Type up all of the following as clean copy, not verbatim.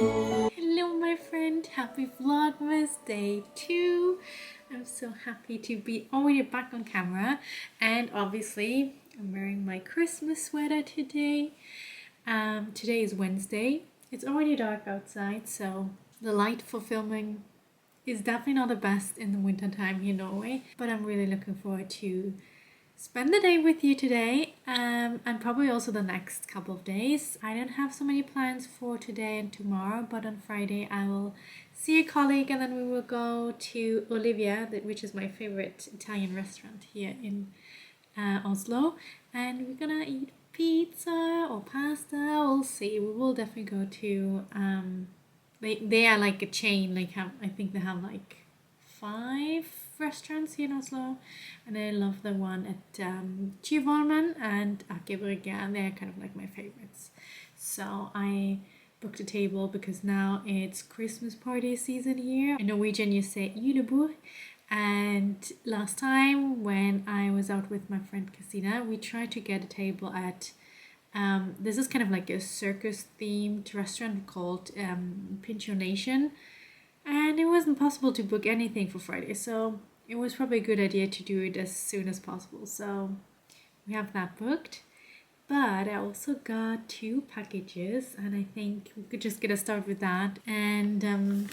Hello my friend, happy vlogmas day 2. I'm so happy to be already back on camera, and obviously I'm wearing my Christmas sweater today. Today is Wednesday. It's already dark outside, so the light for filming is definitely not the best in the winter time here in Norway, but I'm really looking forward to spend the day with you today, and probably also the next couple of days. I don't have so many plans for today and tomorrow, but on Friday I will see a colleague and then we will go to Olivia, which is my favorite Italian restaurant here in Oslo, and we're gonna eat pizza or pasta. We'll see. We will definitely go to they are like a chain, I think they have like 5 restaurants here in Oslo, and I love the one at Tjuvholmen and Akebrygge, and they're kind of like my favorites. So I booked a table because now it's Christmas party season here. In Norwegian you say julebord, and last time when I was out with my friend Christina, we tried to get a table at this is kind of like a circus themed restaurant called Nation, and it wasn't possible to book anything for Friday, so it was probably a good idea to do it as soon as possible. So we have that booked, but I also got 2 packages, and I think we could just get a start with that and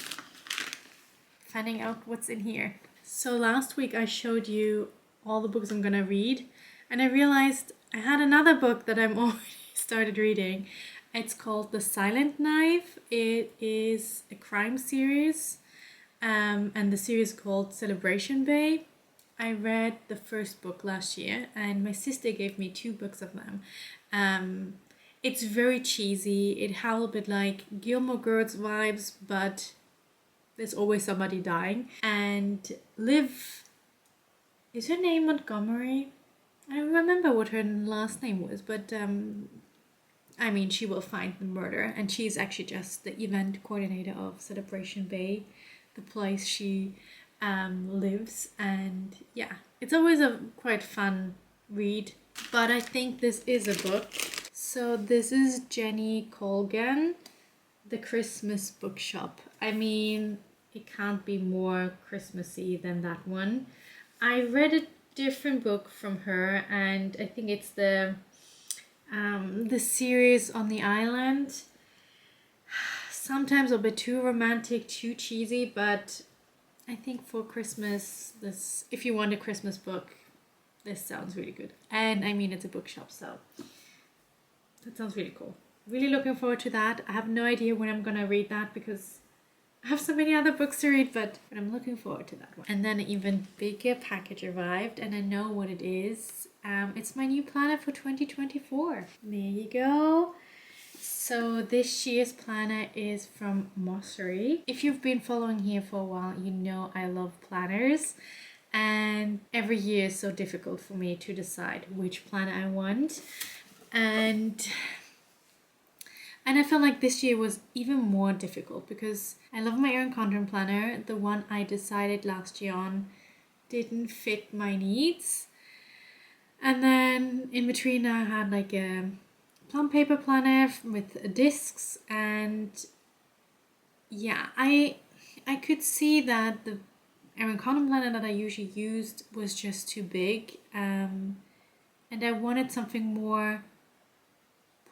finding out what's in here. So last week I showed you all the books I'm gonna read, and I realized I had another book that I'm already started reading. It's called The Silent Knife. It is a crime series, and the series called Celebration Bay. I read the first book last year, and my sister gave me 2 books of them. It's very cheesy. It has a little bit like Gilmore Girls vibes, but there's always somebody dying. And Liv, is her name Montgomery? I don't remember what her last name was, but I mean, she will find the murder, and she's actually just the event coordinator of Celebration Bay, the place she lives. And yeah, it's always a quite fun read, but I think this is a book. So this is Jenny Colgan, The Christmas Bookshop. I mean, it can't be more Christmassy than that one. I read a different book from her, and I think it's the series on the island. Sometimes a bit too romantic, too cheesy, but I think for Christmas, this, if you want a Christmas book, this sounds really good. And I mean, it's a bookshop, so that sounds really cool. Really looking forward to that. I have no idea when I'm gonna read that because I have so many other books to read, but I'm looking forward to that one. And then an even bigger package arrived, and I know what it is. It's my new planner for 2024. There you go. So this year's planner is from MOSSERY. If you've been following here for a while, you know I love planners, and every year is so difficult for me to decide which planner I want. And I felt like this year was even more difficult because I love my own content planner. The one I decided last year on didn't fit my needs. And then in between I had like a plum paper planner with discs, and yeah, I could see that the Erin Condon planner that I usually used was just too big, and I wanted something more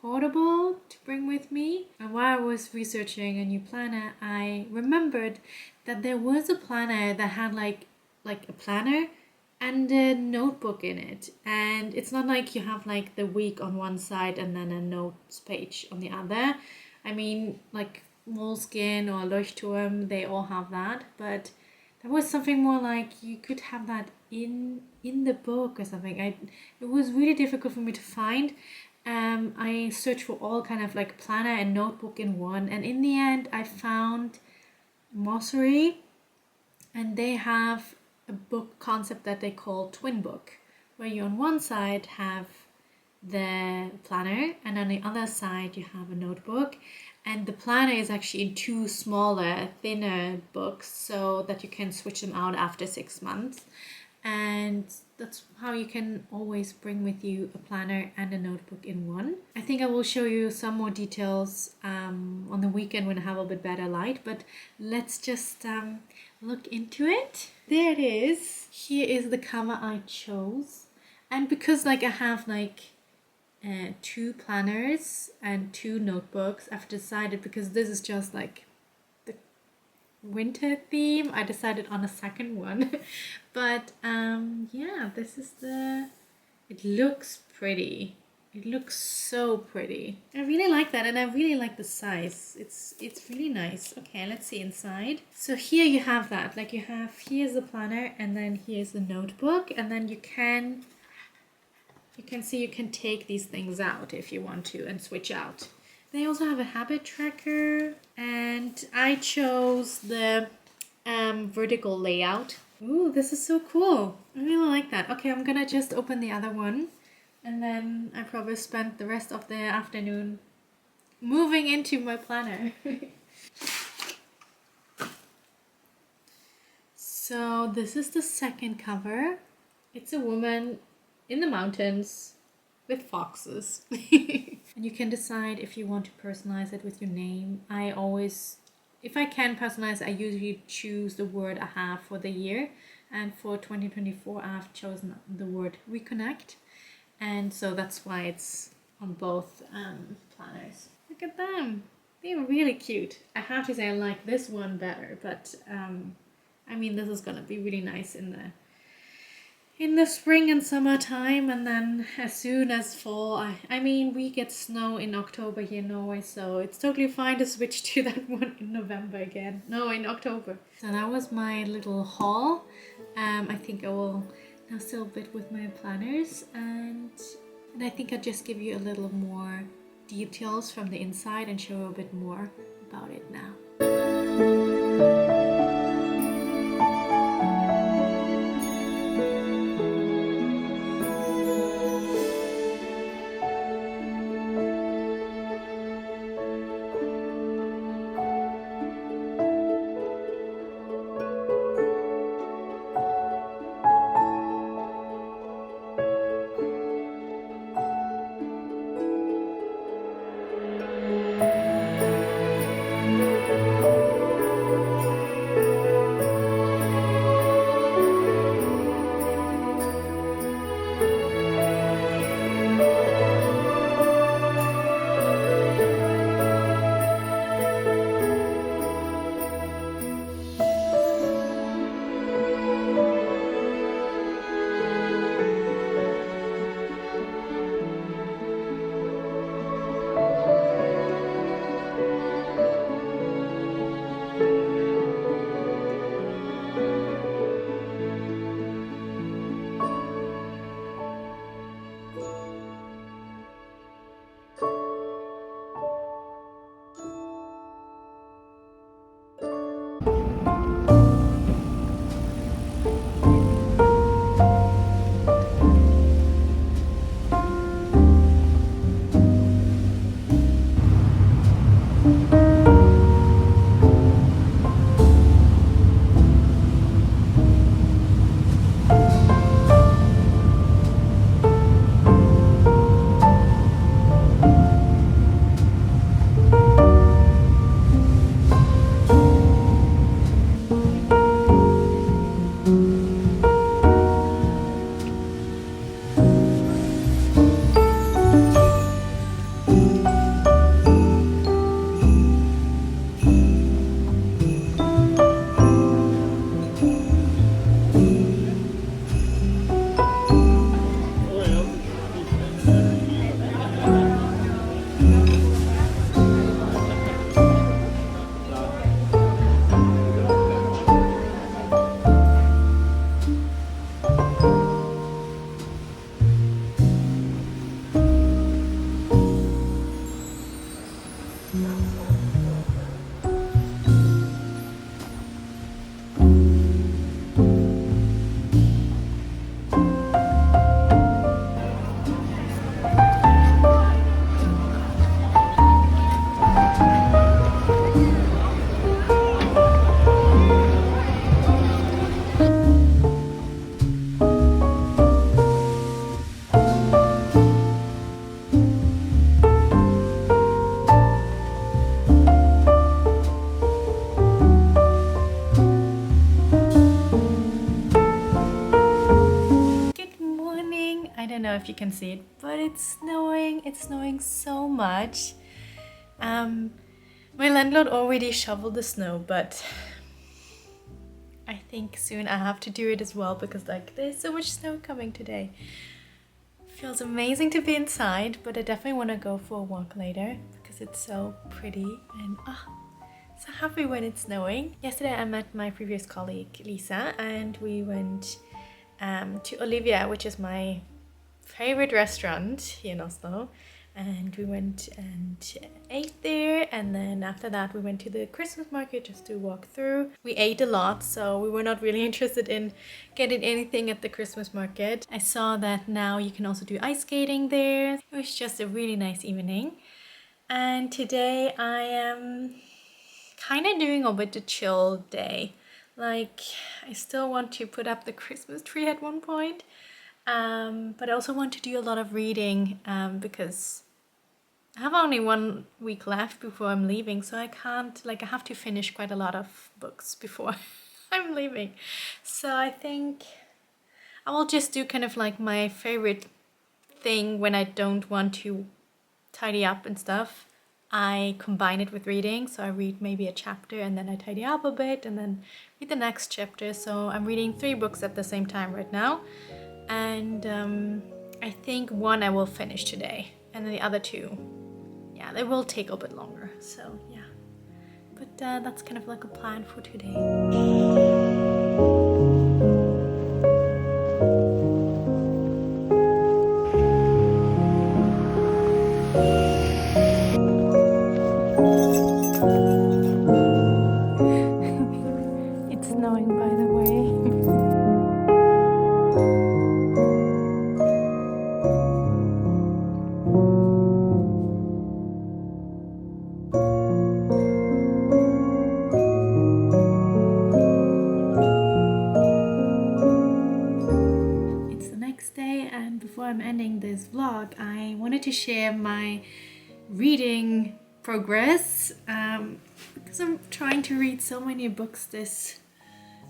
portable to bring with me. And while I was researching a new planner, I remembered that there was a planner that had like a planner and a notebook in it, and it's not like you have like the week on one side and then a notes page on the other. I mean, like Moleskine or Leuchtturm, they all have that, but there was something more like you could have that in the book or something. It was really difficult for me to find. I searched for all kind of like planner and notebook in one, and in the end I found MOSSERY, and they have a book concept that they call TWINBOOK, where you on one side have the planner and on the other side you have a notebook, and the planner is actually in 2 smaller, thinner books so that you can switch them out after 6 months. And that's how you can always bring with you a planner and a notebook in one. I think I will show you some more details on the weekend when I have a bit better light, but let's just look into it. There it is. Here is the cover I chose, and because like I have like 2 planners and 2 notebooks, I've decided, because this is just like the winter theme, I decided on a second one. But yeah, this is it looks pretty. It looks so pretty. I really like that, and I really like the size. It's really nice. Okay, let's see inside. So here you have that. Like you have, here's the planner, and then here's the notebook, and then you can see you can take these things out if you want to and switch out. They also have a habit tracker, and I chose the vertical layout. Ooh, this is so cool. I really like that. Okay, I'm gonna just open the other one, and then I probably spent the rest of the afternoon moving into my planner. So this is the second cover. It's a woman in the mountains with foxes. And you can decide if you want to personalize it with your name. I always, if I can personalize, I usually choose the word I have for the year. And for 2024, I've chosen the word reconnect. And so that's why it's on both planners. Look at them. They're really cute. I have to say I like this one better, but I mean, this is gonna be really nice in the spring and summertime, and then as soon as fall, I mean, we get snow in October here in Norway, so it's totally fine to switch to that one in November again. No, in October. So that was my little haul. I think I will now still a bit with my planners, and I think I'll just give you a little more details from the inside and show you a bit more about it now. know if you can see it, but it's snowing. It's snowing so much. My landlord already shoveled the snow, but I think soon I have to do it as well because like there's so much snow coming today. Feels amazing to be inside, but I definitely want to go for a walk later because it's so pretty and so happy when it's snowing. Yesterday I met my previous colleague Lisa and we went to Olivia, which is my favorite restaurant here in Oslo, and we went and ate there, and then after that we went to the Christmas market just to walk through. We ate a lot, so we were not really interested in getting anything at the Christmas market. I saw that now you can also do ice skating there. It was just a really nice evening, and today I am kind of doing a bit of chill day. Like, I still want to put up the Christmas tree at one point, but I also want to do a lot of reading because I have only 1 week left before I'm leaving, so I can't, like, I have to finish quite a lot of books before I'm leaving. So I think I will just do kind of like my favorite thing when I don't want to tidy up and stuff. I combine it with reading, so I read maybe a chapter and then I tidy up a bit and then read the next chapter. So I'm reading 3 books at the same time right now, and I think 1 I will finish today, and then the other 2, yeah, they will take a bit longer. So yeah, but that's kind of like a plan for today. It's snowing, by the way. It's the next day, and before I'm ending this vlog, I wanted to share my reading progress because I'm trying to read so many books this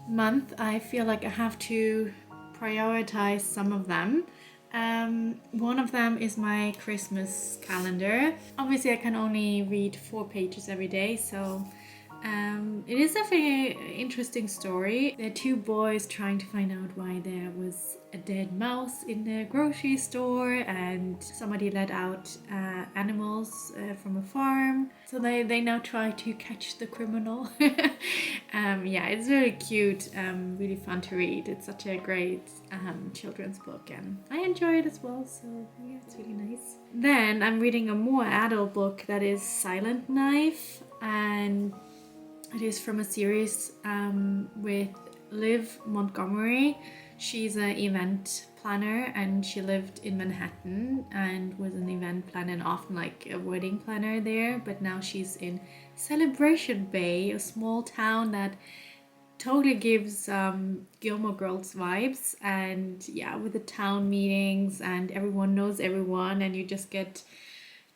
month. I feel like I have to prioritize some of them. One of them is my Christmas calendar. Obviously I can only read 4 pages every day, so it is definitely an interesting story. There are 2 boys trying to find out why there was a dead mouse in the grocery store, and somebody let out animals from a farm. So they now try to catch the criminal. Yeah, it's really cute, really fun to read. It's such a great children's book, and I enjoy it as well, so yeah, it's really nice. Then I'm reading a more adult book that is Silent Knife, and it is from a series with Liv Montgomery. She's an event planner and she lived in Manhattan and was an event planner and often like a wedding planner there, but now she's in Celebration Bay, a small town that totally gives Gilmore Girls vibes. And yeah, with the town meetings and everyone knows everyone, and you just get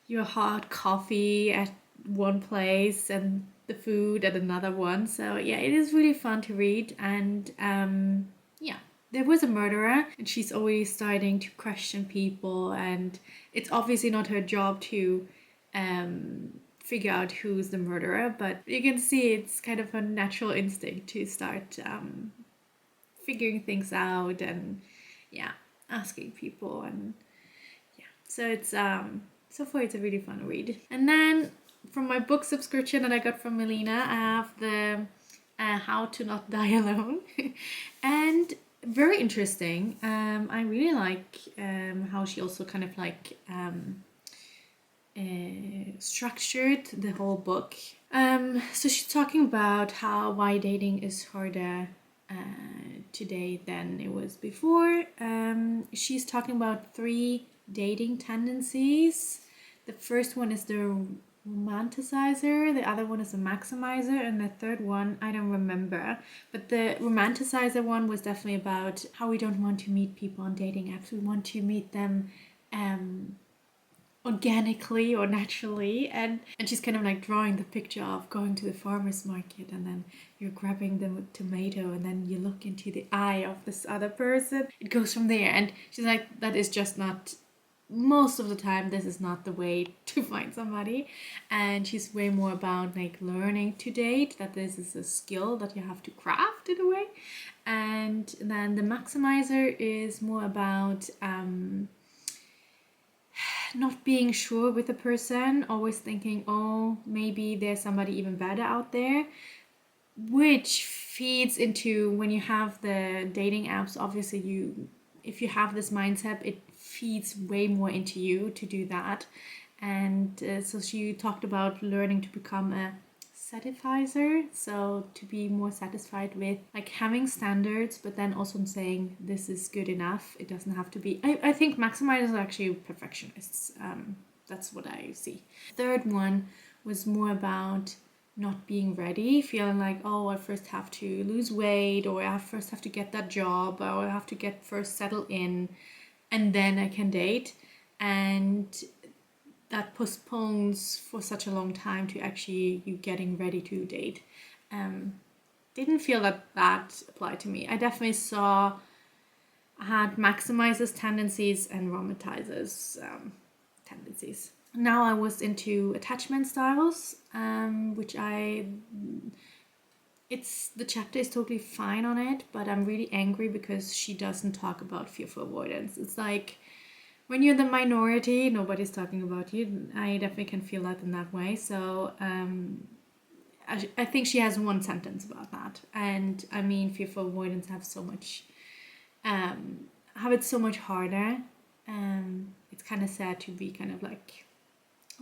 your hot coffee at one place and the food at another one. So yeah, it is really fun to read. And yeah, there was a murderer and she's always starting to question people, and it's obviously not her job to figure out who's the murderer, but you can see it's kind of a natural instinct to start figuring things out and yeah, asking people. And yeah, so it's so far it's a really fun read. And then from my book subscription that I got from Melina, I have the How to Not Die Alone. And very interesting. I really like how she also kind of like structured the whole book. So she's talking about why dating is harder today than it was before. She's talking about 3 dating tendencies. The first one is the romanticizer, the other one is the maximizer, and the third one I don't remember, but the romanticizer one was definitely about how we don't want to meet people on dating apps. We want to meet them organically or naturally, and she's kind of like drawing the picture of going to the farmer's market, and then you're grabbing the tomato, and then you look into the eye of this other person. It goes from there, and she's like, that is just not, most of the time this is not the way to find somebody. And she's way more about like learning to date, that this is a skill that you have to craft in a way. And then the maximizer is more about not being sure with a person, always thinking, oh, maybe there's somebody even better out there, which feeds into when you have the dating apps. Obviously, if you have this mindset, it feeds way more into you to do that. And so she talked about learning to become a satisfizer, so to be more satisfied with like having standards, but then also saying this is good enough. It doesn't have to be. I think maximizers are actually perfectionists. That's what I see. Third one was more about not being ready, feeling like, oh, I first have to lose weight, or I first have to get that job, or I have to get first settled in, and then I can date. And that postpones for such a long time to actually you getting ready to date. Didn't feel that applied to me. I definitely had maximizers tendencies and romanticizers tendencies. Now I was into attachment styles, which the chapter is totally fine on it, but I'm really angry because she doesn't talk about fearful avoidance. It's like, when you're the minority, nobody's talking about you. I definitely can feel that in that way. So I think she has one sentence about that. And I mean, fearful avoidance have it so much harder. It's kind of sad to be kind of like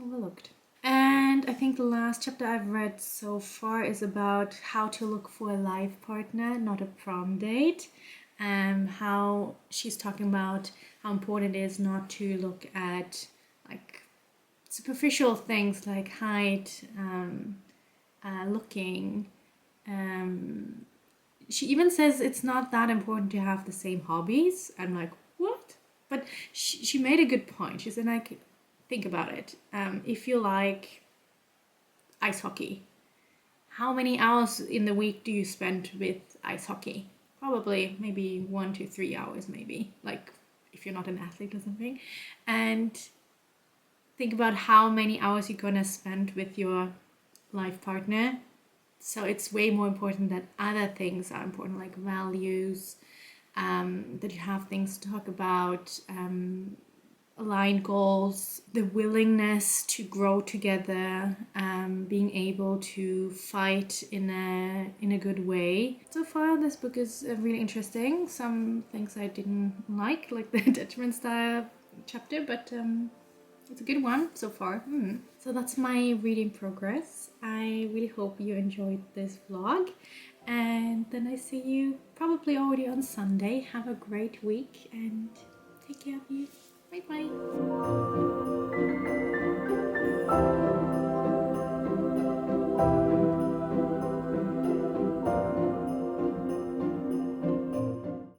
overlooked. And I think the last chapter I've read so far is about how to look for a life partner, not a prom date. How she's talking about how important it is not to look at like superficial things like height, looking. She even says it's not that important to have the same hobbies. I'm like, what? But she made a good point. She said, like, think about it. If you like ice hockey, how many hours in the week do you spend with ice hockey? Probably maybe 1 to 3 hours, maybe, like if you're not an athlete or something. And think about how many hours you're gonna spend with your life partner. So it's way more important that other things are important, like values, that you have things to talk about, aligned goals, the willingness to grow together, being able to fight in a good way. So far, this book is really interesting. Some things I didn't like the attachment style chapter, but it's a good one so far. So that's my reading progress. I really hope you enjoyed this vlog, and then I see you probably already on Sunday. Have a great week and take care of you. Bye bye.